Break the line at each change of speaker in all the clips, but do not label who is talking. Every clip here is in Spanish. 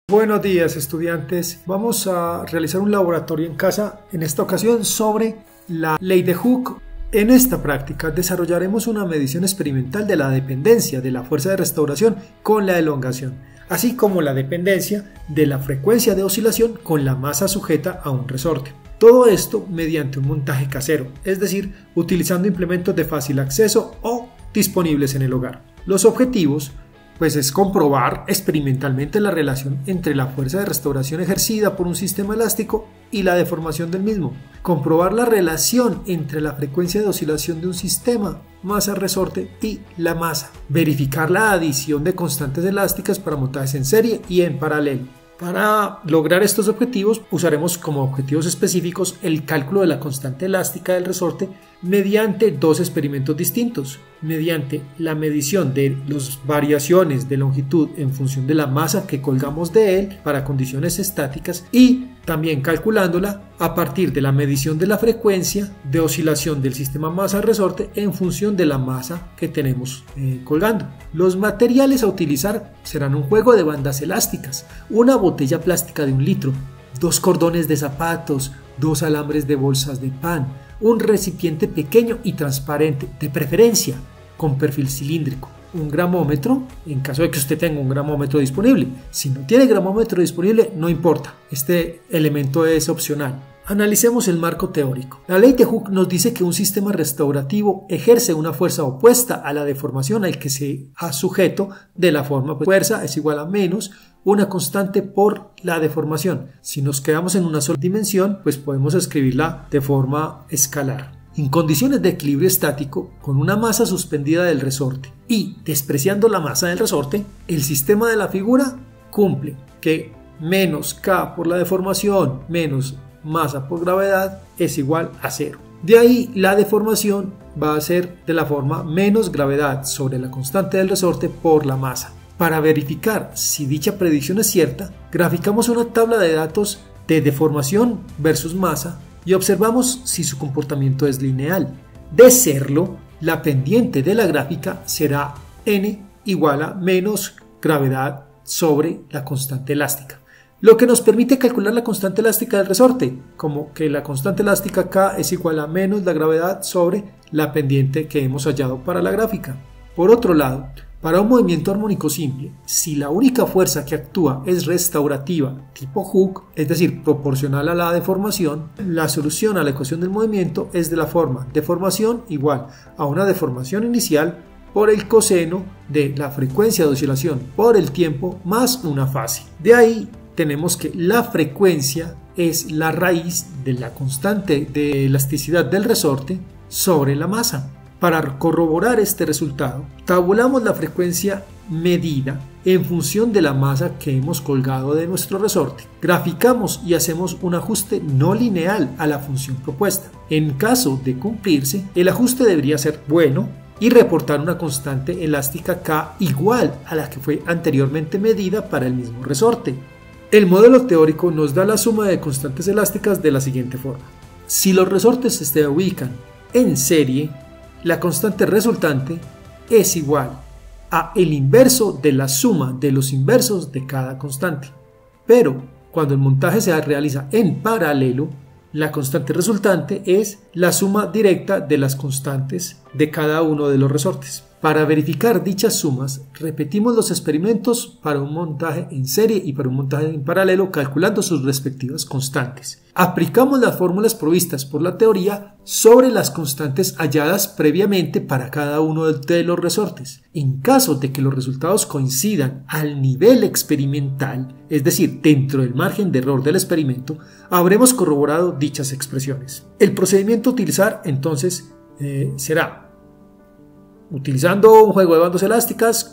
Buenos días, estudiantes. Vamos a realizar un laboratorio en casa, en esta ocasión sobre la ley de Hooke. En esta práctica desarrollaremos una medición experimental de la dependencia de la fuerza de restauración con la elongación, así como la dependencia de la frecuencia de oscilación con la masa sujeta a un resorte. Todo esto mediante un montaje casero, es decir, utilizando implementos de fácil acceso o disponibles en el hogar. Los objetivos es comprobar experimentalmente la relación entre la fuerza de restauración ejercida por un sistema elástico y la deformación del mismo, comprobar la relación entre la frecuencia de oscilación de un sistema, masa-resorte y la masa, verificar la adición de constantes elásticas para montajes en serie y en paralelo. Para lograr estos objetivos usaremos como objetivos específicos el cálculo de la constante elástica del resorte mediante dos experimentos distintos, mediante la medición de las variaciones de longitud en función de la masa que colgamos de él para condiciones estáticas y también calculándola a partir de la medición de la frecuencia de oscilación del sistema masa-resorte en función de la masa que tenemos colgando. Los materiales a utilizar serán un juego de bandas elásticas, una botella plástica de 1 litro, 2 cordones de zapatos, 2 alambres de bolsas de pan, un recipiente pequeño y transparente, de preferencia con perfil cilíndrico, un gramómetro, en caso de que usted tenga un gramómetro disponible. Si no tiene gramómetro disponible, no importa, este elemento es opcional. Analicemos el marco teórico. La ley de Hooke nos dice que un sistema restaurativo ejerce una fuerza opuesta a la deformación al que se ha sujeto de la forma fuerza es igual a menos una constante por la deformación. Si nos quedamos en una sola dimensión, podemos escribirla de forma escalar. En condiciones de equilibrio estático, con una masa suspendida del resorte y despreciando la masa del resorte, el sistema de la figura cumple que menos K por la deformación menos masa por gravedad es igual a 0. De ahí la deformación va a ser de la forma menos gravedad sobre la constante del resorte por la masa. Para verificar si dicha predicción es cierta, graficamos una tabla de datos de deformación versus masa y observamos si su comportamiento es lineal. De serlo, la pendiente de la gráfica será n igual a menos gravedad sobre la constante elástica, lo que nos permite calcular la constante elástica del resorte, como que la constante elástica K es igual a menos la gravedad sobre la pendiente que hemos hallado para la gráfica. Por otro lado, para un movimiento armónico simple, si la única fuerza que actúa es restaurativa tipo Hooke, es decir, proporcional a la deformación, la solución a la ecuación del movimiento es de la forma deformación igual a una deformación inicial por el coseno de la frecuencia de oscilación por el tiempo más una fase. De ahí tenemos que la frecuencia es la raíz de la constante de elasticidad del resorte sobre la masa. Para corroborar este resultado, tabulamos la frecuencia medida en función de la masa que hemos colgado de nuestro resorte. Graficamos y hacemos un ajuste no lineal a la función propuesta. En caso de cumplirse, el ajuste debería ser bueno y reportar una constante elástica K igual a la que fue anteriormente medida para el mismo resorte. El modelo teórico nos da la suma de constantes elásticas de la siguiente forma. Si los resortes se ubican en serie, la constante resultante es igual a el inverso de la suma de los inversos de cada constante. Pero cuando el montaje se realiza en paralelo, la constante resultante es la suma directa de las constantes de cada uno de los resortes. Para verificar dichas sumas, repetimos los experimentos para un montaje en serie y para un montaje en paralelo calculando sus respectivas constantes. Aplicamos las fórmulas provistas por la teoría sobre las constantes halladas previamente para cada uno de los resortes. En caso de que los resultados coincidan al nivel experimental, es decir, dentro del margen de error del experimento, habremos corroborado dichas expresiones. El procedimiento a utilizar entonces será: utilizando un juego de bandas elásticas,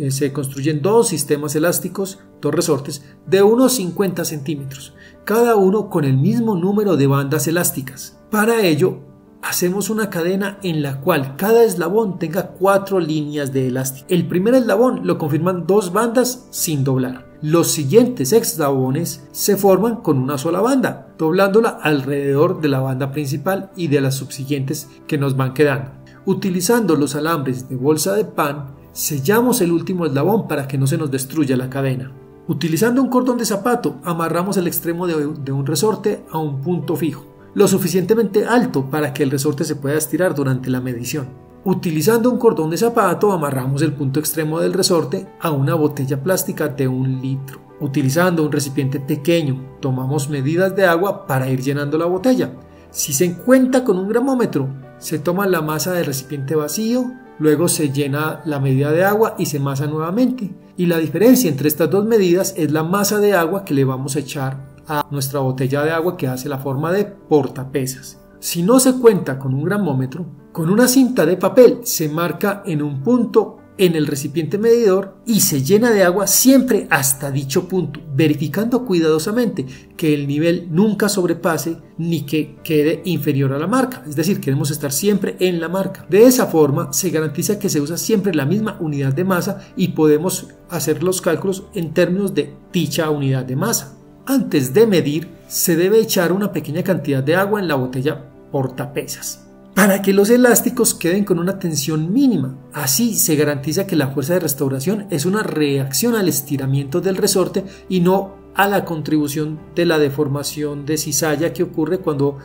se construyen dos sistemas elásticos, dos resortes, de unos 50 centímetros, cada uno con el mismo número de bandas elásticas. Para ello, hacemos una cadena en la cual cada eslabón tenga 4 líneas de elástico. El primer eslabón lo conforman 2 bandas sin doblar. Los siguientes eslabones se forman con una sola banda, doblándola alrededor de la banda principal y de las subsiguientes que nos van quedando. Utilizando los alambres de bolsa de pan, sellamos el último eslabón para que no se nos destruya la cadena. Utilizando un cordón de zapato, amarramos el extremo de un resorte a un punto fijo, lo suficientemente alto para que el resorte se pueda estirar durante la medición. Utilizando un cordón de zapato, amarramos el punto extremo del resorte a una botella plástica de 1 litro. Utilizando un recipiente pequeño, tomamos medidas de agua para ir llenando la botella. Si se cuenta con un gramómetro, se toma la masa del recipiente vacío, luego se llena la medida de agua y se masa nuevamente. Y la diferencia entre estas dos medidas es la masa de agua que le vamos a echar a nuestra botella de agua, que hace la forma de portapesas. Si no se cuenta con un gramómetro, con una cinta de papel se marca en un punto en el recipiente medidor y se llena de agua siempre hasta dicho punto, verificando cuidadosamente que el nivel nunca sobrepase ni que quede inferior a la marca. Es decir, queremos estar siempre en la marca. De esa forma se garantiza que se usa siempre la misma unidad de masa y podemos hacer los cálculos en términos de dicha unidad de masa. Antes de medir, se debe echar una pequeña cantidad de agua en la botella portapesas para que los elásticos queden con una tensión mínima. Así se garantiza que la fuerza de restauración es una reacción al estiramiento del resorte y no a la contribución de la deformación de cizalla que ocurre cuando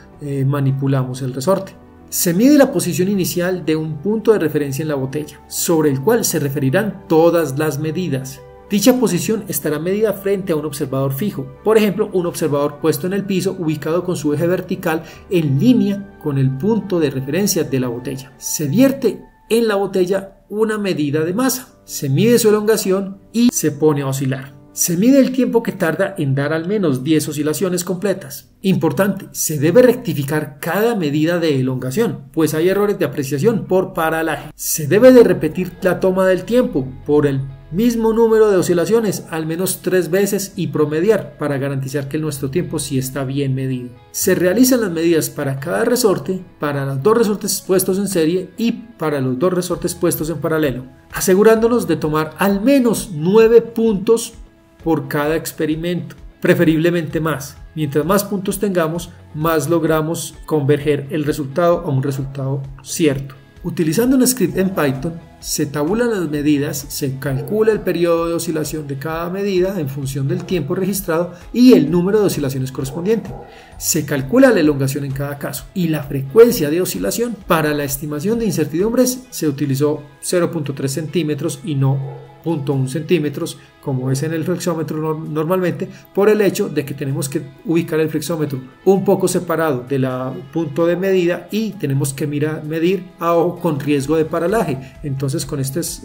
manipulamos el resorte. Se mide la posición inicial de un punto de referencia en la botella, sobre el cual se referirán todas las medidas. Dicha posición estará medida frente a un observador fijo, por ejemplo, un observador puesto en el piso ubicado con su eje vertical en línea con el punto de referencia de la botella. Se vierte en la botella una medida de masa, se mide su elongación y se pone a oscilar. Se mide el tiempo que tarda en dar al menos 10 oscilaciones completas. Importante, se debe rectificar cada medida de elongación, pues hay errores de apreciación por paralaje. Se debe de repetir la toma del tiempo por el mismo número de oscilaciones al menos 3 veces y promediar para garantizar que nuestro tiempo sí está bien medido. Se realizan las medidas para cada resorte, para los 2 resortes puestos en serie y para los 2 resortes puestos en paralelo, asegurándonos de tomar al menos 9 puntos por cada experimento, preferiblemente más. Mientras más puntos tengamos, más logramos converger el resultado a un resultado cierto. Utilizando un script en Python, se tabulan las medidas, se calcula el periodo de oscilación de cada medida en función del tiempo registrado y el número de oscilaciones correspondiente. Se calcula la elongación en cada caso y la frecuencia de oscilación. Para la estimación de incertidumbres se utilizó 0.3 centímetros y no 0.1 centímetros como es en el flexómetro normalmente, por el hecho de que tenemos que ubicar el flexómetro un poco separado del punto de medida y tenemos que medir a ojo con riesgo de paralaje. Entonces con estos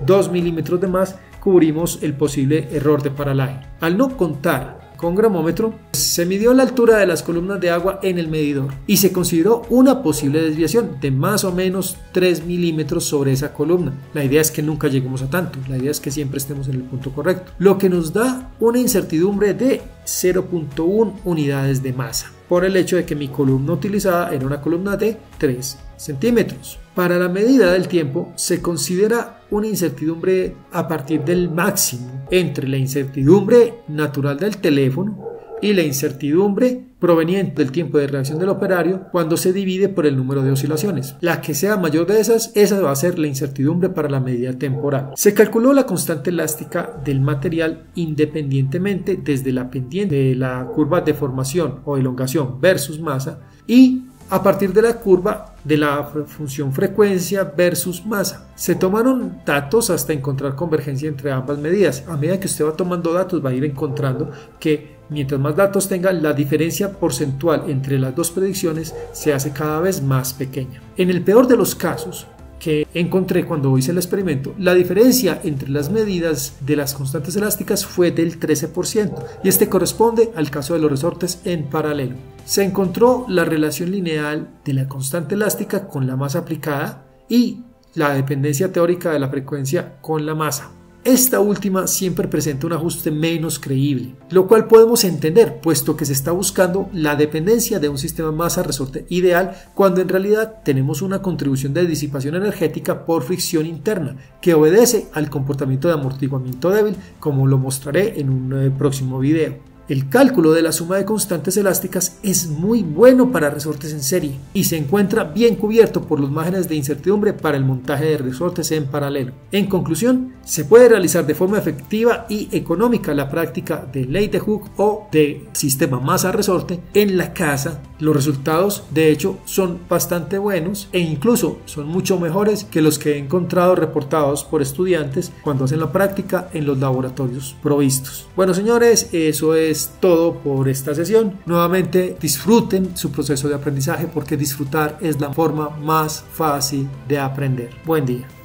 2 milímetros de más cubrimos el posible error de paralaje. Al no contar con gramómetro, se midió la altura de las columnas de agua en el medidor y se consideró una posible desviación de más o menos 3 milímetros sobre esa columna. La idea es que nunca lleguemos a tanto, la idea es que siempre estemos en el punto correcto, lo que nos da una incertidumbre de 0.1 unidades de masa, por el hecho de que mi columna utilizada era una columna de 3 centímetros. Para la medida del tiempo se considera una incertidumbre a partir del máximo entre la incertidumbre natural del teléfono y la incertidumbre proveniente del tiempo de reacción del operario cuando se divide por el número de oscilaciones. La que sea mayor de esas, esa va a ser la incertidumbre para la medida temporal. Se calculó la constante elástica del material independientemente desde la pendiente de la curva de formación o elongación versus masa y a partir de la curva de la función frecuencia versus masa. Se tomaron datos hasta encontrar convergencia entre ambas medidas. A medida que usted va tomando datos va a ir encontrando que mientras más datos tenga, la diferencia porcentual entre las dos predicciones se hace cada vez más pequeña. En el peor de los casos que encontré cuando hice el experimento, la diferencia entre las medidas de las constantes elásticas fue del 13% y este corresponde al caso de los resortes en paralelo. Se encontró la relación lineal de la constante elástica con la masa aplicada y la dependencia teórica de la frecuencia con la masa. Esta última siempre presenta un ajuste menos creíble, lo cual podemos entender, puesto que se está buscando la dependencia de un sistema masa-resorte ideal cuando en realidad tenemos una contribución de disipación energética por fricción interna que obedece al comportamiento de amortiguamiento débil, como lo mostraré en un próximo video. El cálculo de la suma de constantes elásticas es muy bueno para resortes en serie y se encuentra bien cubierto por los márgenes de incertidumbre para el montaje de resortes en paralelo. En conclusión, se puede realizar de forma efectiva y económica la práctica de ley de Hooke o de sistema masa-resorte en la casa. Los resultados, de hecho, son bastante buenos e incluso son mucho mejores que los que he encontrado reportados por estudiantes cuando hacen la práctica en los laboratorios provistos. Bueno, señores, eso es todo por esta sesión. Nuevamente, disfruten su proceso de aprendizaje porque disfrutar es la forma más fácil de aprender. Buen día.